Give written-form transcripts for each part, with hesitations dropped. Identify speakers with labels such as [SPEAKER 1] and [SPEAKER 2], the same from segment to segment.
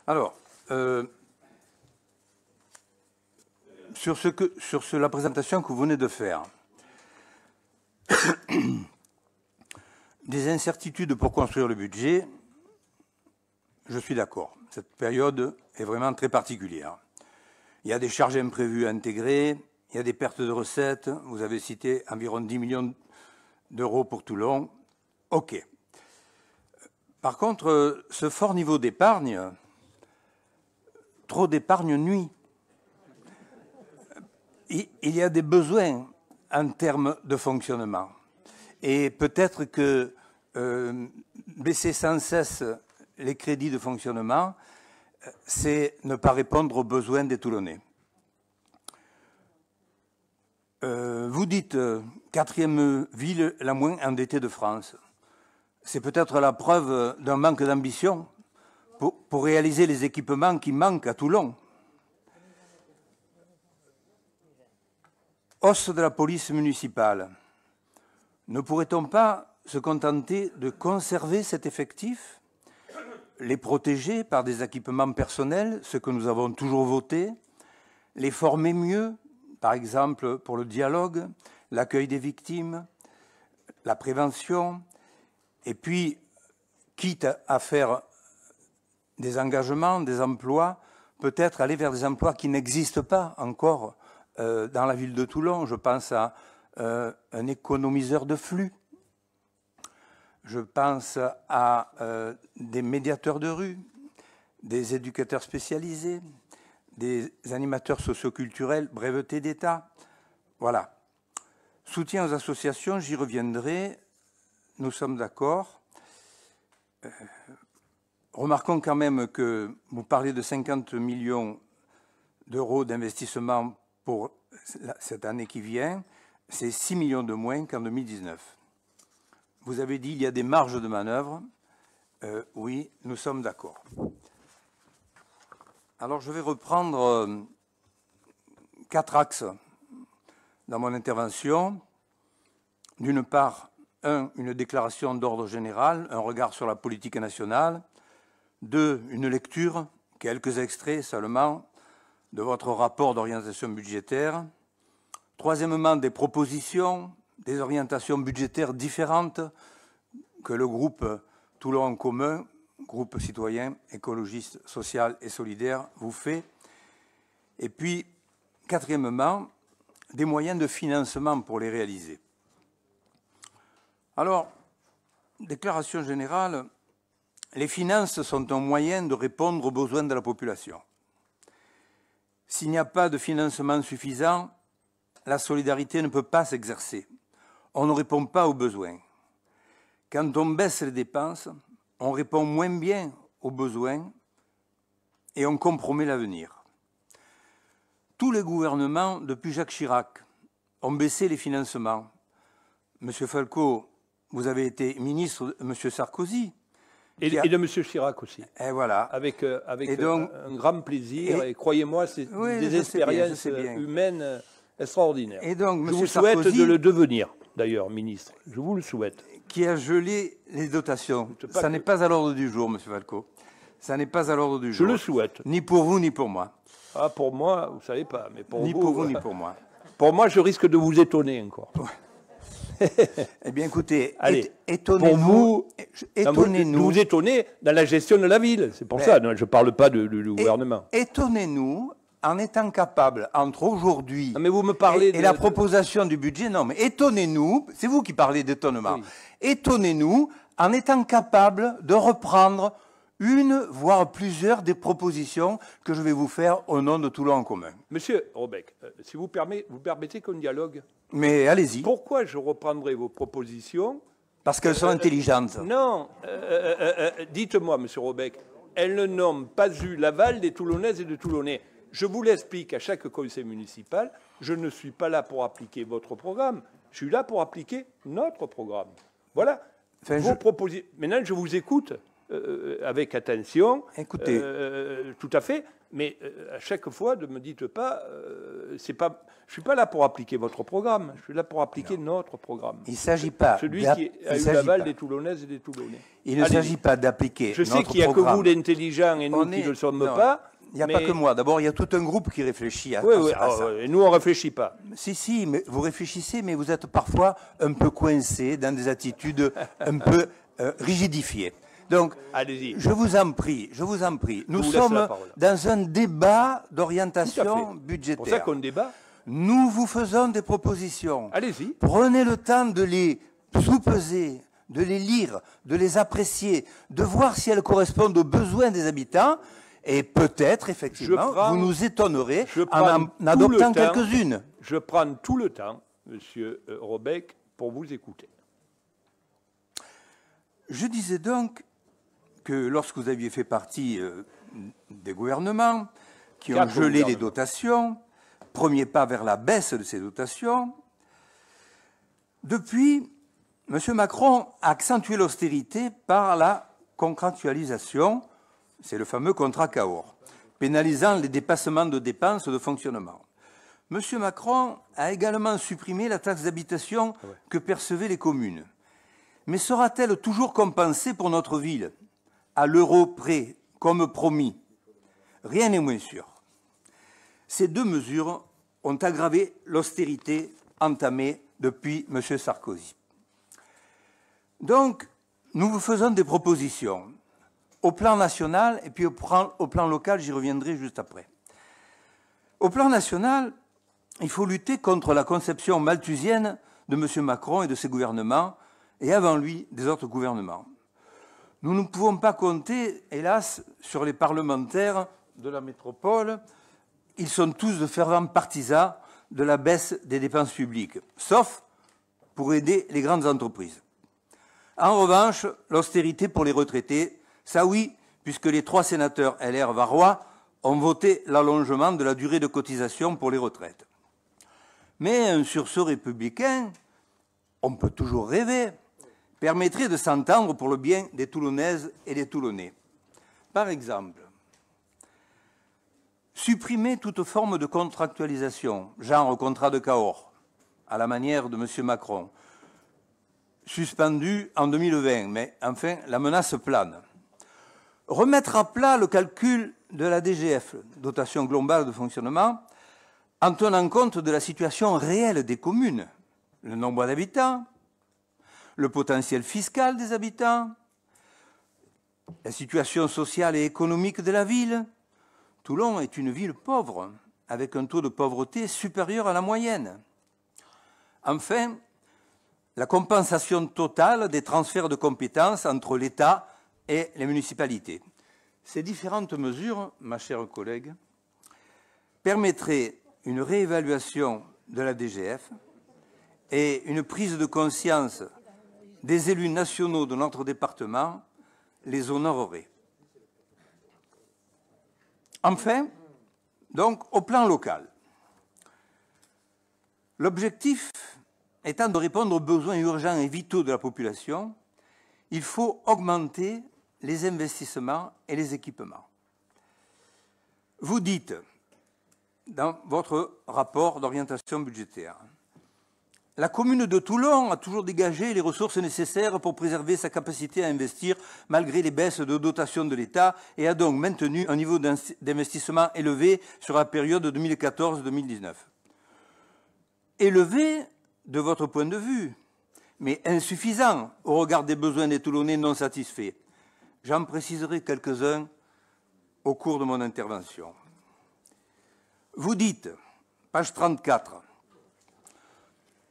[SPEAKER 1] Alors, sur la présentation que vous venez de faire, des incertitudes pour construire le budget, je suis d'accord. Cette période est vraiment très particulière. Il y a des charges imprévues à intégrer, il y a des pertes de recettes. Vous avez cité environ 10 millions d'euros pour Toulon. OK. Par contre, ce fort niveau d'épargne, trop d'épargne nuit. Il y a des besoins en termes de fonctionnement. Et peut-être que baisser sans cesse les crédits de fonctionnement, c'est ne pas répondre aux besoins des Toulonnais. Vous dites quatrième ville la moins endettée de France. C'est peut-être la preuve d'un manque d'ambition pour réaliser les équipements qui manquent à Toulon. Hausse de la police municipale. Ne pourrait-on pas se contenter de conserver cet effectif, les protéger par des équipements personnels, ce que nous avons toujours voté, les former mieux, par exemple pour le dialogue, l'accueil des victimes, la prévention, et puis, quitte à faire des engagements, des emplois, peut-être aller vers des emplois qui n'existent pas encore dans la ville de Toulon. Je pense à un économiseur de flux. Je pense à des médiateurs de rue, des éducateurs spécialisés, des animateurs socioculturels brevetés d'État. Voilà. Soutien aux associations, j'y reviendrai. Nous sommes d'accord. Remarquons quand même que vous parlez de 50 millions d'euros d'investissement pour cette année qui vient. C'est 6 millions de moins qu'en 2019. Vous avez dit qu'il y a des marges de manœuvre. Oui, nous sommes d'accord. Alors, je vais reprendre 4 axes dans mon intervention. D'une part, une déclaration d'ordre général, un regard sur la politique nationale. 2, une lecture, quelques extraits seulement, de votre rapport d'orientation budgétaire. Troisièmement, des propositions, des orientations budgétaires différentes que le groupe Toulon en commun, groupe citoyen, écologiste, social et solidaire, vous fait. Et puis, quatrièmement, des moyens de financement pour les réaliser. Alors, déclaration générale, les finances sont un moyen de répondre aux besoins de la population. S'il n'y a pas de financement suffisant, la solidarité ne peut pas s'exercer. On ne répond pas aux besoins. Quand on baisse les dépenses, on répond moins bien aux besoins et on compromet l'avenir. Tous les gouvernements, depuis Jacques Chirac, ont baissé les financements. Monsieur Falco, vous avez été ministre de M. Sarkozy.
[SPEAKER 2] Et de M. Chirac aussi.
[SPEAKER 1] Et voilà.
[SPEAKER 2] Avec donc, un grand plaisir. Et croyez-moi, c'est des expériences humaines extraordinaires.
[SPEAKER 1] Et donc,
[SPEAKER 2] je vous souhaite de le devenir, d'ailleurs, ministre. Je vous le souhaite.
[SPEAKER 1] Qui a gelé les dotations. Ça n'est pas à l'ordre du jour, M. Falco. Ça n'est pas à l'ordre du jour.
[SPEAKER 2] Je le souhaite.
[SPEAKER 1] Ni pour vous, ni pour moi.
[SPEAKER 2] Ah, pour moi, vous ne savez pas. Mais pour
[SPEAKER 1] ni
[SPEAKER 2] vous,
[SPEAKER 1] pour vous, ni pour moi.
[SPEAKER 2] Pour moi, je risque de vous étonner encore.
[SPEAKER 1] Eh bien, écoutez,
[SPEAKER 2] étonnez-nous.
[SPEAKER 1] Étonnez-nous.
[SPEAKER 2] Vous étonnez dans la gestion de la ville. C'est pour ça. Non, je ne parle pas du gouvernement.
[SPEAKER 1] Étonnez-nous en étant capable, entre aujourd'hui
[SPEAKER 2] mais vous me parlez
[SPEAKER 1] et la proposition du budget. Non, mais étonnez-nous. C'est vous qui parlez d'étonnement. Oui. Étonnez-nous en étant capable de reprendre une, voire plusieurs des propositions que je vais vous faire au nom de Toulon en commun.
[SPEAKER 2] Monsieur Robec, si vous permettez qu'on dialogue.
[SPEAKER 1] Mais allez-y.
[SPEAKER 2] Pourquoi je reprendrai vos propositions?
[SPEAKER 1] Parce qu'elles sont intelligentes.
[SPEAKER 2] Non. Dites-moi, monsieur Robec, elles ne n'ont pas eu l'aval des Toulonnaises et des Toulonnais. Je vous l'explique à chaque conseil municipal, je ne suis pas là pour appliquer votre programme, je suis là pour appliquer notre programme. Voilà. Maintenant, je vous écoute. avec attention.
[SPEAKER 1] Écoutez.
[SPEAKER 2] Tout à fait. Mais à chaque fois, ne me dites pas, je ne suis pas là pour appliquer votre programme, je suis là pour appliquer notre programme.
[SPEAKER 1] Il ne s'agit pas.
[SPEAKER 2] Celui qui a eu l'aval des Toulonnaises et des Toulonnais.
[SPEAKER 1] Il ne s'agit pas d'appliquer notre programme.
[SPEAKER 2] Je sais qu'il n'y a que vous d'intelligents et nous qui ne le sommes pas.
[SPEAKER 1] Il n'y a pas que moi. D'abord, il y a tout un groupe qui réfléchit à ça.
[SPEAKER 2] Et nous, on ne réfléchit pas.
[SPEAKER 1] Si, mais vous réfléchissez, mais vous êtes parfois un peu coincé dans des attitudes un peu rigidifiées. Donc, je vous en prie, nous sommes dans un débat d'orientation budgétaire.
[SPEAKER 2] C'est pour ça qu'on débat.
[SPEAKER 1] Nous vous faisons des propositions.
[SPEAKER 2] Allez-y.
[SPEAKER 1] Prenez le temps de les sous-peser, de les lire, de les apprécier, de voir si elles correspondent aux besoins des habitants. Et peut-être, effectivement, vous nous étonnerez en adoptant quelques-unes.
[SPEAKER 2] Je prends tout le temps, Monsieur Robec, pour vous écouter.
[SPEAKER 1] Je disais donc que lorsque vous aviez fait partie des gouvernements qui ont gelé les dotations, premier pas vers la baisse de ces dotations, depuis, M. Macron a accentué l'austérité par la contractualisation, c'est le fameux contrat Cahors, pénalisant les dépassements de dépenses de fonctionnement. M. Macron a également supprimé la taxe d'habitation que percevaient les communes. Mais sera-t-elle toujours compensée pour notre ville, à l'euro près, comme promis? Rien n'est moins sûr. Ces deux mesures ont aggravé l'austérité entamée depuis M. Sarkozy. Donc, nous vous faisons des propositions au plan national et puis au plan local, j'y reviendrai juste après. Au plan national, il faut lutter contre la conception malthusienne de M. Macron et de ses gouvernements, et avant lui, des autres gouvernements. Nous ne pouvons pas compter, hélas, sur les parlementaires de la métropole. Ils sont tous de fervents partisans de la baisse des dépenses publiques, sauf pour aider les grandes entreprises. En revanche, l'austérité pour les retraités, ça oui, puisque les 3 sénateurs LR varois ont voté l'allongement de la durée de cotisation pour les retraites. Mais un sursaut républicain, on peut toujours rêver, permettrait de s'entendre pour le bien des Toulonnaises et des Toulonnais. Par exemple, supprimer toute forme de contractualisation, genre contrat de Cahors, à la manière de M. Macron, suspendu en 2020, mais enfin, la menace plane. Remettre à plat le calcul de la DGF, dotation globale de fonctionnement, en tenant compte de la situation réelle des communes, le nombre d'habitants, le potentiel fiscal des habitants, la situation sociale et économique de la ville. Toulon est une ville pauvre, avec un taux de pauvreté supérieur à la moyenne. Enfin, la compensation totale des transferts de compétences entre l'État et les municipalités. Ces différentes mesures, ma chère collègue, permettraient une réévaluation de la DGF et une prise de conscience des élus nationaux de notre département les honorerait. Enfin, donc, au plan local, l'objectif étant de répondre aux besoins urgents et vitaux de la population, il faut augmenter les investissements et les équipements. Vous dites, dans votre rapport d'orientation budgétaire, la commune de Toulon a toujours dégagé les ressources nécessaires pour préserver sa capacité à investir malgré les baisses de dotation de l'État et a donc maintenu un niveau d'investissement élevé sur la période 2014-2019. Élevé de votre point de vue, mais insuffisant au regard des besoins des Toulonnais non satisfaits. J'en préciserai quelques-uns au cours de mon intervention. Vous dites, page 34,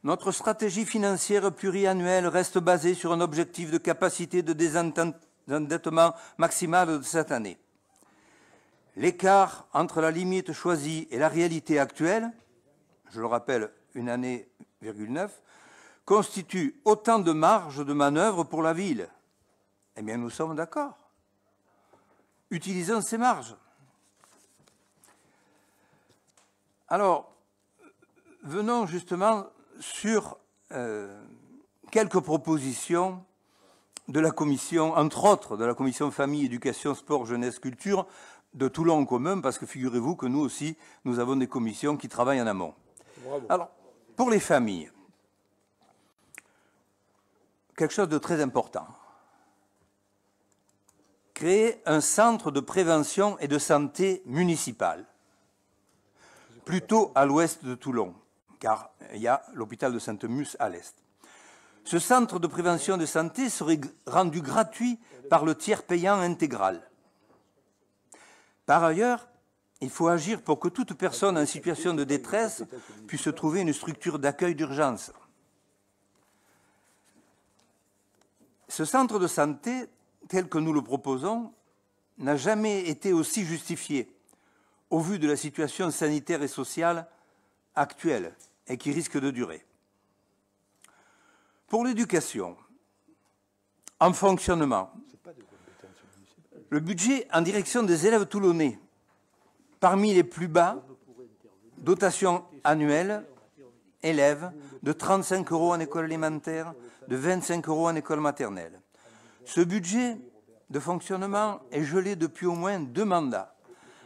[SPEAKER 1] notre stratégie financière pluriannuelle reste basée sur un objectif de capacité de désendettement maximal de cette année. L'écart entre la limite choisie et la réalité actuelle, je le rappelle, une année, 9, constitue autant de marge de manœuvre pour la ville. Eh bien, nous sommes d'accord. Utilisons ces marges. Alors, venons justement sur quelques propositions de la commission, entre autres, de la commission famille, éducation, sport, jeunesse, culture, de Toulon en commun, parce que figurez-vous que nous aussi, nous avons des commissions qui travaillent en amont.
[SPEAKER 2] Bravo.
[SPEAKER 1] Alors, pour les familles, quelque chose de très important. Créer un centre de prévention et de santé municipal, plutôt à l'ouest de Toulon, car il y a l'hôpital de Sainte-Musse à l'est. Ce centre de prévention et de santé serait rendu gratuit par le tiers payant intégral. Par ailleurs, il faut agir pour que toute personne en situation de détresse puisse trouver une structure d'accueil d'urgence. Ce centre de santé, tel que nous le proposons, n'a jamais été aussi justifié au vu de la situation sanitaire et sociale actuelle et qui risque de durer. Pour l'éducation, en fonctionnement, le budget en direction des élèves toulonnais, parmi les plus bas, dotation annuelle, élèves, de 35 € en école élémentaire, de 25 € en école maternelle. Ce budget de fonctionnement est gelé depuis au moins 2 mandats,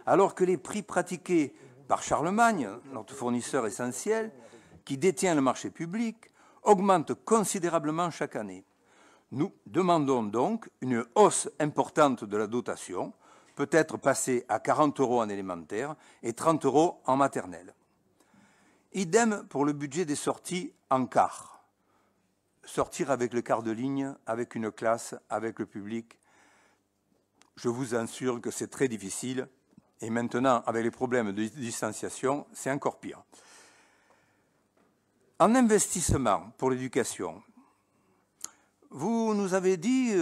[SPEAKER 1] alors que les prix pratiqués par Charlemagne, notre fournisseur essentiel, qui détient le marché public, augmentent considérablement chaque année. Nous demandons donc une hausse importante de la dotation, peut-être passée à 40 € en élémentaire et 30 € en maternelle. Idem pour le budget des sorties en car. Sortir avec le quart de ligne, avec une classe, avec le public, je vous assure que c'est très difficile. Et maintenant, avec les problèmes de distanciation, c'est encore pire. En investissement pour l'éducation, vous nous avez dit,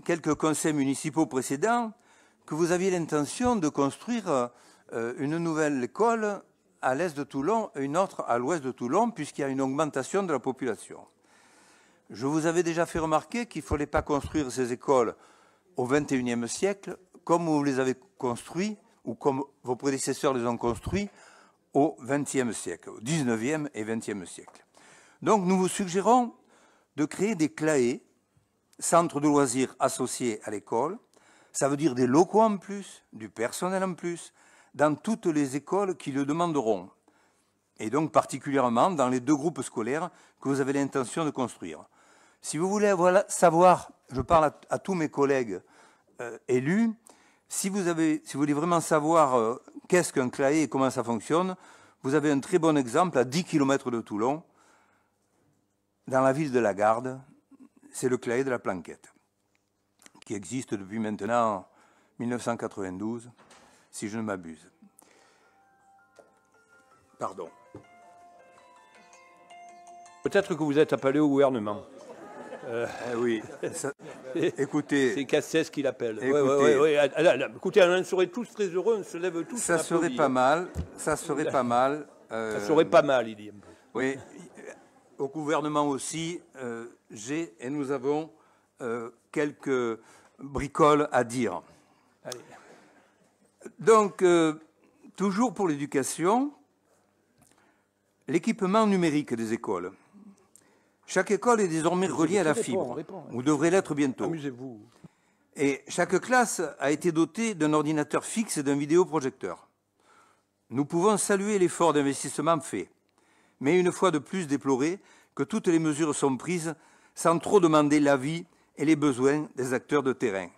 [SPEAKER 1] quelques conseils municipaux précédents, que vous aviez l'intention de construire une nouvelle école à l'est de Toulon et une autre à l'ouest de Toulon, puisqu'il y a une augmentation de la population. Je vous avais déjà fait remarquer qu'il ne fallait pas construire ces écoles au XXIe siècle comme vous les avez construites ou comme vos prédécesseurs les ont construits au XXe siècle, au XIXe et XXe siècle. Donc nous vous suggérons de créer des CLAE, centres de loisirs associés à l'école. Ça veut dire des locaux en plus, du personnel en plus, dans toutes les écoles qui le demanderont. Et donc particulièrement dans les 2 groupes scolaires que vous avez l'intention de construire. Si vous voulez savoir, je parle à tous mes collègues élus, si vous voulez vraiment savoir qu'est-ce qu'un CLAE et comment ça fonctionne, vous avez un très bon exemple à 10 km de Toulon, dans la ville de la Garde, c'est le CLAE de la Planquette, qui existe depuis maintenant 1992, si je ne m'abuse. Pardon.
[SPEAKER 2] Peut-être que vous êtes appelé au gouvernement.
[SPEAKER 1] Oui, écoutez...
[SPEAKER 2] C'est Cassès qui l'appelle. Écoutez, on serait tous très heureux, on se lève tous.
[SPEAKER 1] Ça serait pas mal, ça serait pas mal.
[SPEAKER 2] Ça serait pas mal, il dit.
[SPEAKER 1] Oui, au gouvernement aussi, nous avons quelques bricoles à dire.
[SPEAKER 2] Allez.
[SPEAKER 1] Donc, toujours pour l'éducation, l'équipement numérique des écoles. Chaque école est désormais reliée à la fibre, ou devrait l'être bientôt.
[SPEAKER 2] Amusez-vous.
[SPEAKER 1] Et chaque classe a été dotée d'un ordinateur fixe et d'un vidéoprojecteur. Nous pouvons saluer l'effort d'investissement fait, mais une fois de plus déplorer que toutes les mesures sont prises sans trop demander l'avis et les besoins des acteurs de terrain.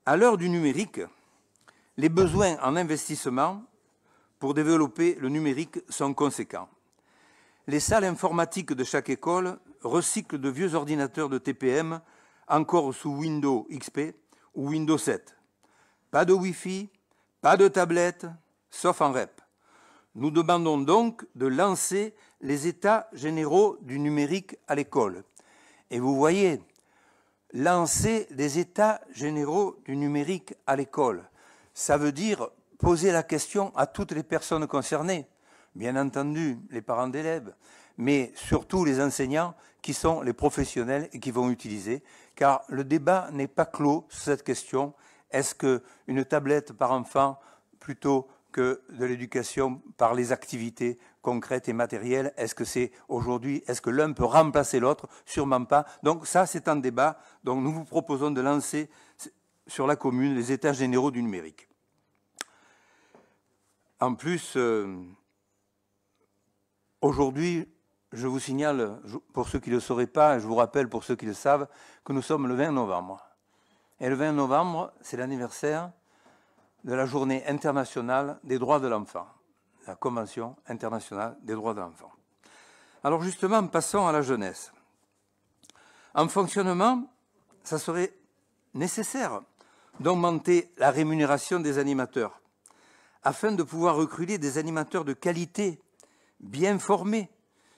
[SPEAKER 1] À l'heure du numérique, les besoins en investissement pour développer le numérique sont conséquents. Les salles informatiques de chaque école recyclent de vieux ordinateurs de TPM encore sous Windows XP ou Windows 7. Pas de Wi-Fi, pas de tablette, sauf en REP. Nous demandons donc de lancer les états généraux du numérique à l'école. Et vous voyez, lancer des états généraux du numérique à l'école, ça veut dire poser la question à toutes les personnes concernées. Bien entendu, les parents d'élèves, mais surtout les enseignants qui sont les professionnels et qui vont utiliser, car le débat n'est pas clos sur cette question. Est-ce qu'une tablette par enfant plutôt que de l'éducation par les activités concrètes et matérielles. Est-ce que c'est aujourd'hui, est-ce que l'un peut remplacer l'autre? Sûrement pas. Donc ça, c'est un débat. Donc nous vous proposons de lancer sur la commune les états généraux du numérique. En plus, aujourd'hui, je vous signale, pour ceux qui ne le sauraient pas, et je vous rappelle pour ceux qui le savent, que nous sommes le 20 novembre. Et le 20 novembre, c'est l'anniversaire de la Journée internationale des droits de l'enfant, la Convention internationale des droits de l'enfant. Alors justement, passons à la jeunesse. En fonctionnement, ça serait nécessaire d'augmenter la rémunération des animateurs afin de pouvoir recruter des animateurs de qualité, bien formés,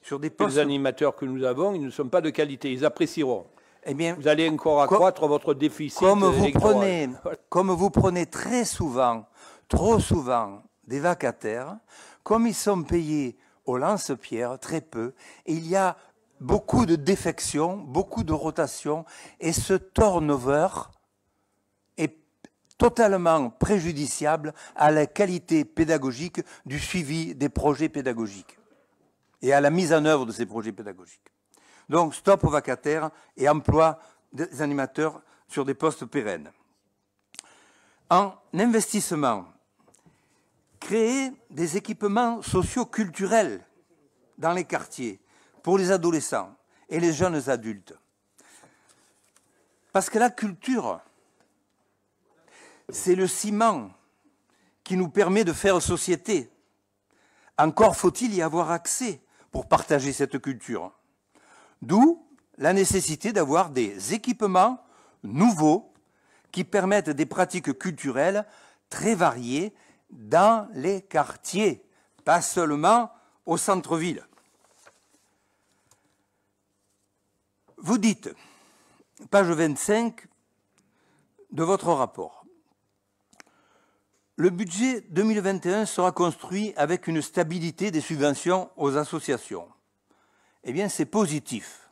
[SPEAKER 1] sur des postes...
[SPEAKER 2] Les animateurs que nous avons, ils ne sont pas de qualité, ils apprécieront.
[SPEAKER 1] Eh bien,
[SPEAKER 2] vous allez encore accroître votre déficit
[SPEAKER 1] comme vous prenez très souvent, trop souvent, des vacataires, comme ils sont payés au lance-pierre, très peu, et il y a beaucoup de défections, beaucoup de rotations, et ce turnover est totalement préjudiciable à la qualité pédagogique du suivi des projets pédagogiques et à la mise en œuvre de ces projets pédagogiques. Donc, stop aux vacataires et emploi des animateurs sur des postes pérennes. En investissement, créer des équipements socio-culturels dans les quartiers pour les adolescents et les jeunes adultes. Parce que la culture, c'est le ciment qui nous permet de faire société. Encore faut-il y avoir accès pour partager cette culture. D'où la nécessité d'avoir des équipements nouveaux qui permettent des pratiques culturelles très variées dans les quartiers, pas seulement au centre-ville. Vous dites, page 25 de votre rapport, le budget 2021 sera construit avec une stabilité des subventions aux associations. Eh bien, c'est positif.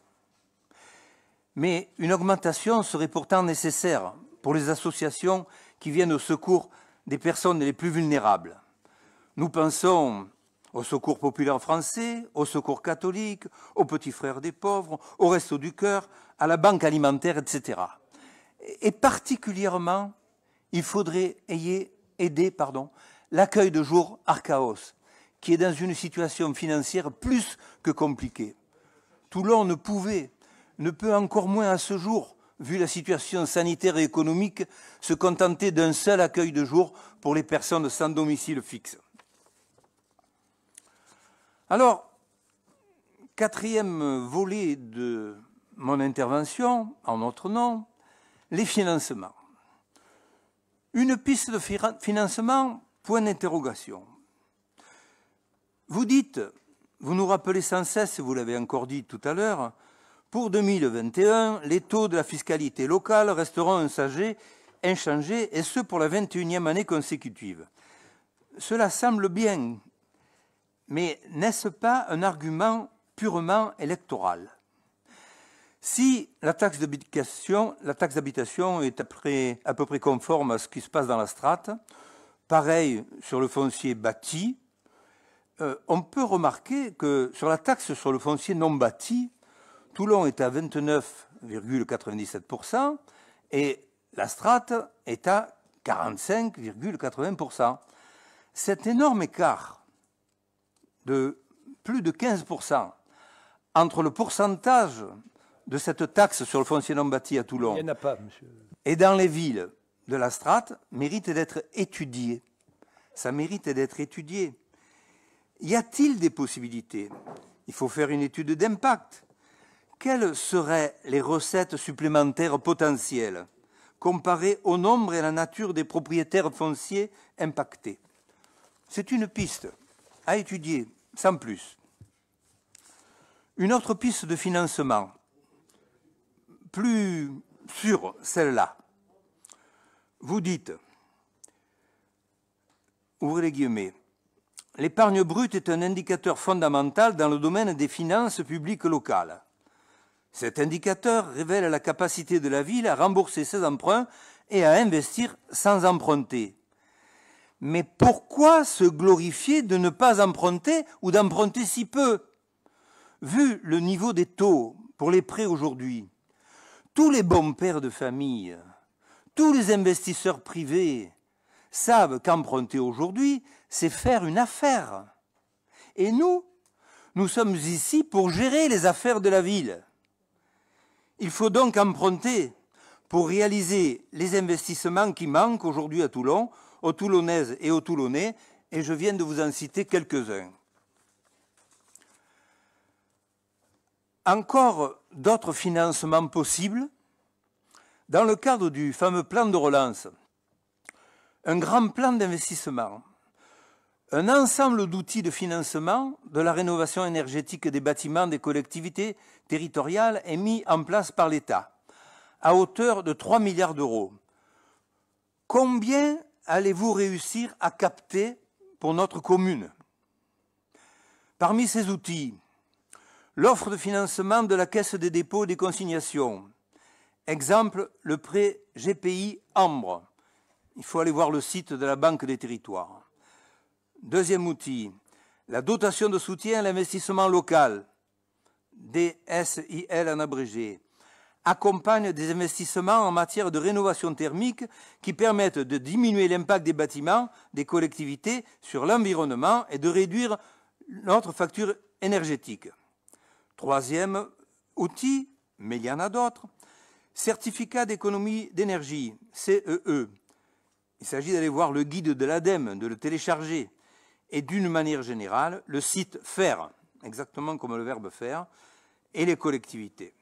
[SPEAKER 1] Mais une augmentation serait pourtant nécessaire pour les associations qui viennent au secours des personnes les plus vulnérables. Nous pensons au Secours populaire français, au Secours catholique, aux Petits Frères des pauvres, au Resto du Cœur, à la Banque alimentaire, etc. Et particulièrement, il faudrait aider l'accueil de jour Archaos, qui est dans une situation financière plus que compliquée. Toulon ne peut encore moins à ce jour, vu la situation sanitaire et économique, se contenter d'un seul accueil de jour pour les personnes sans domicile fixe. Alors, quatrième volet de mon intervention, en notre nom, les financements. Une piste de financement, point d'interrogation. Vous dites, vous nous rappelez sans cesse, vous l'avez encore dit tout à l'heure, pour 2021, les taux de la fiscalité locale resteront inchangés, et ce pour la 21e année consécutive. Cela semble bien, mais n'est-ce pas un argument purement électoral? Si la taxe d'habitation est à peu près conforme à ce qui se passe dans la strate, pareil sur le foncier bâti, on peut remarquer que sur la taxe sur le foncier non bâti, Toulon est à 29,97% et la strate est à 45,80%. Cet énorme écart de plus de 15% entre le pourcentage de cette taxe sur le foncier non bâti à Toulon et dans les villes de la strate mérite d'être étudié. Ça mérite d'être étudié. Y a-t-il des possibilités? Il faut faire une étude d'impact. Quelles seraient les recettes supplémentaires potentielles comparées au nombre et à la nature des propriétaires fonciers impactés? C'est une piste à étudier, sans plus. Une autre piste de financement, plus sûre, celle-là. Vous dites, ouvrez les guillemets, l'épargne brute est un indicateur fondamental dans le domaine des finances publiques locales. Cet indicateur révèle la capacité de la ville à rembourser ses emprunts et à investir sans emprunter. Mais pourquoi se glorifier de ne pas emprunter ou d'emprunter si peu? Vu le niveau des taux pour les prêts aujourd'hui, tous les bons pères de famille, tous les investisseurs privés savent qu'emprunter aujourd'hui, c'est faire une affaire. Et nous sommes ici pour gérer les affaires de la ville. Il faut donc emprunter pour réaliser les investissements qui manquent aujourd'hui à Toulon, aux Toulonnaises et aux Toulonnais, et je viens de vous en citer quelques-uns. Encore d'autres financements possibles dans le cadre du fameux plan de relance. Un grand plan d'investissement, un ensemble d'outils de financement de la rénovation énergétique des bâtiments des collectivités territoriales est mis en place par l'État, à hauteur de 3 milliards d'euros. Combien allez-vous réussir à capter pour notre commune? Parmi ces outils, l'offre de financement de la Caisse des dépôts et des consignations. Exemple, le prêt GPI Ambre. Il faut aller voir le site de la Banque des Territoires. Deuxième outil, la dotation de soutien à l'investissement local, DSIL en abrégé, accompagne des investissements en matière de rénovation thermique qui permettent de diminuer l'impact des bâtiments des collectivités sur l'environnement et de réduire notre facture énergétique. Troisième outil, mais il y en a d'autres, certificat d'économie d'énergie, CEE. Il s'agit d'aller voir le guide de l'ADEME, de le télécharger. Et d'une manière générale, le site faire, exactement comme le verbe faire, et les collectivités.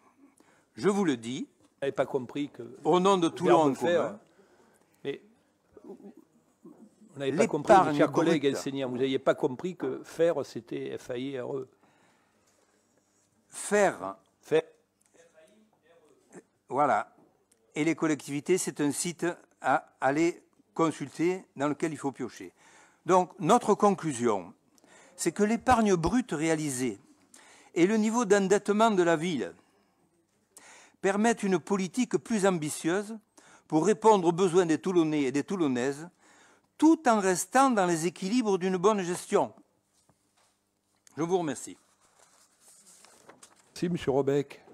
[SPEAKER 1] Je vous le dis,
[SPEAKER 2] vous n'avez pas compris que
[SPEAKER 1] au nom de Toulon en
[SPEAKER 2] commun, mais vous n'avez pas compris, mes chers collègues enseignants, vous n'aviez pas compris que faire, c'était FAIRE.
[SPEAKER 1] Faire. Voilà. Et les collectivités, c'est un site à aller consulter dans lequel il faut piocher. Donc, notre conclusion, c'est que l'épargne brute réalisée et le niveau d'endettement de la ville permettent une politique plus ambitieuse pour répondre aux besoins des Toulonnais et des Toulonnaises, tout en restant dans les équilibres d'une bonne gestion. Je vous remercie.
[SPEAKER 2] Merci, M. Robec.